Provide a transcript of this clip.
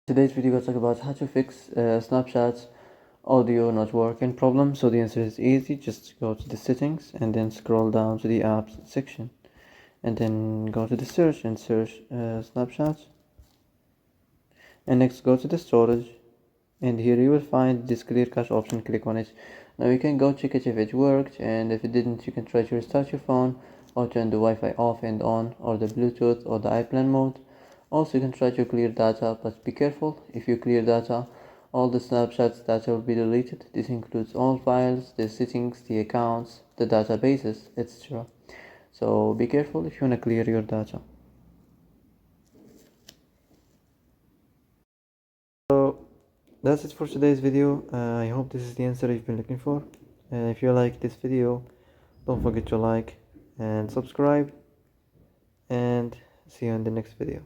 Today's video will talk about how to fix Snapchat's audio not working problem. So the answer is easy. Just go to the settings and then scroll down to the apps section, and then go to the search and search Snapchat, and next go to the storage, and here you will find this clear cache option. Click on it. Now you can go check it if it worked, and if it didn't, you can try to restart your phone or turn the Wi-Fi off and on, or the Bluetooth or the iPlan mode. Also, you can try to clear data, but be careful. If you clear data, all the Snapchat's data will be deleted. This includes all files, the settings, the accounts, the databases, etc. So be careful if you want to clear your data. So that's it for today's video. I hope this is the answer you've been looking for. If you like this video, don't forget to like and subscribe, and see you in the next video.